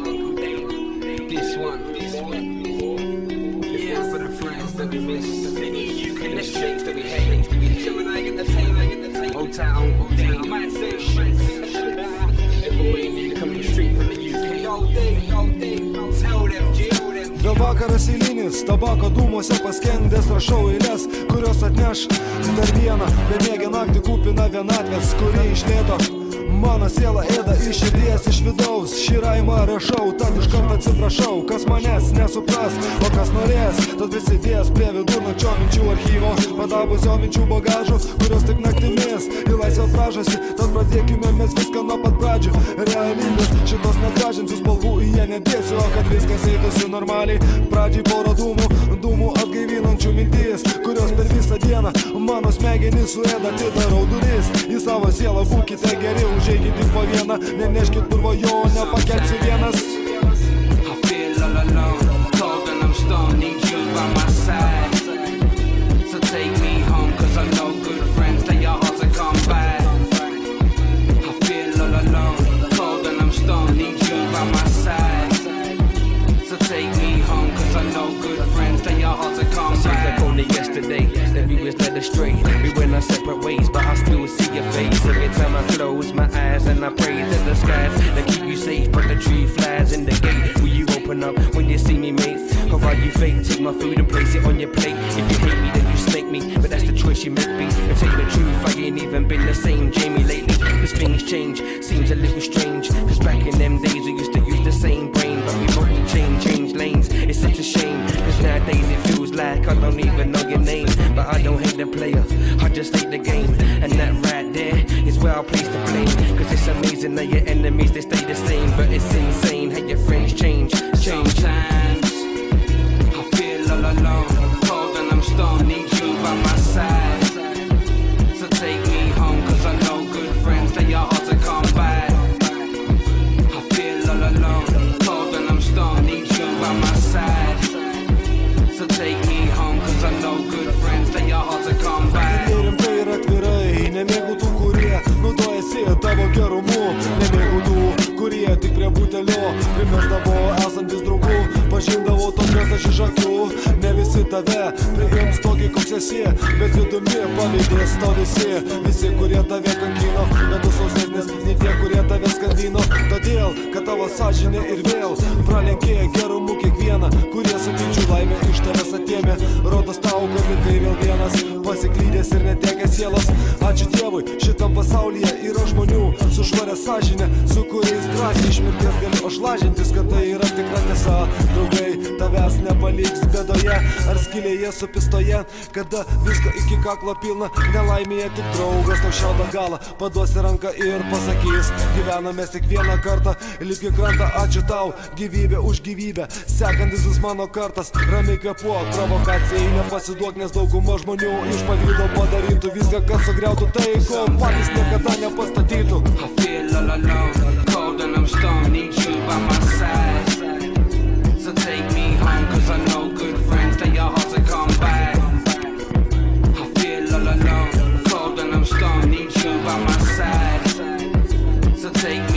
Uncle Dave. This one. Yeah, for the friends that we miss. The mistakes that we hate. Gemini Entertainment. Old-town. Might say shit. Everywhere coming straight from the UK. Yo, Dave. Tell them, Jill them. Vėl vakaras eilinis, tabako dūmuose paskendęs rašau eilės, kurios atneš dar vieną bemiegę naktį kupiną vienatvės, kuri iš lėto mano siela ėda iš širdies, iš vidaus. Šį raimą rašau, tad iškart atsiprašau, kas manęs nesupras, o kas norės, tad prisidės prie vidurnakčio minčių archyvo, padabusio minčių bagažų, kurios tik naktimis į laisvę pražasi. Tad pradėkime mes viską nuo pat pradžių. Realybės šitos negražinsiu, spalvų į jie nedėsiu, o kad viskas eitųsi normaliai. Pradžiai porą dūmų atgaivinančių mintis, kurios per visą dieną mano smegenys suėda. Atidarau duris į savo sielą, būkite geri, užeikit tik po vieną, neneškit purvo jo, nepakelsiu vienas. I feel all alone, cold and I'm stoned, need you by my side. So take me home, cause I know good friends, they are hard to come by. I feel all alone, cold and I'm stoned, need you by my side. So take me home, cause I know good friends, they are hard to come by. Seems like only yesterday that we was led astray. We went our separate ways, but I still see your face. Every time I close my eyes and I pray to the skies that keep you safe, but the tree flies in the gate. Will you open up when you see me, mate? Or are you fake? Take my food and place it on your plate. If you hate me, then you snake me, but that's the choice you make me. And tell you the truth, I ain't even been the same Jamie lately. Cause things change, seems a little strange. Cause back in them days we used to use the same brain, but we both change lanes. It's such a shame, cause nowadays it feels like I don't even know your name. But I don't hate the player, I just hate the game. And that right there is where I place the blame. Cause it's amazing that your enemies, they stay the same. But it's insane how your friends change. Sometimes I feel all alone, cold and I'm stoned, need you by my side. So take me home, cause I know good friends, they are hard to come by. I feel all alone, cold and I'm stoned, need you by my side. So take me home, cause I know good friends, they are hard to come by. Rimtai ir atvirai, nemėgau tų, kurie naudojasi tavo gerumu, nemėgau tų, kurie tik prie butelio primesdavo esantis draugų, pažindavo tokias aš iš akių. Ne visi tave priims tokį, koks esi, bet vidumi pavydės tau visi, kurie tave kankino, bet tu sausesnis nei tie, kurie tave skandino. Todėl, kad tavo sąžinė ir vėl pralenkė gerumu kiekvieną, kurie su didžiu laimė iš tavęs atėmė. Rodos tau, kad likai vėl vienas, pasiklydęs ir netekęs sielos. Ačiū Dievui, šitam pasaulyje yra žmonių su švaria sąžinė, su kuriais drąsiai iš mirties gali ošlažintis, kad tai yra tikra tiesa. Draugai tavęs nepaliks bėdoje ar skylėje su pistoje, kada visko iki kaklo pilna, nelaimėje tik draugas tau šiaudo galą paduosi ranką ir pasakys: gyvename tik vieną kartą, lipk į krantą, ačiū tau, gyvybė už gyvybę, sekantis vis mano kartas, ramiai kvėpuok, provokacijai nepasiduok, nes dauguma žmonių iš pavydo padarytų viską, kad sugriautų tai, ko patys niekada nepastatytų. I feel all alone, cold and I'm stoned, need you by my side. So take me home, cause I know good friends, they are hard to come by. I feel all alone, cold and I'm stoned, need you by my side. So take me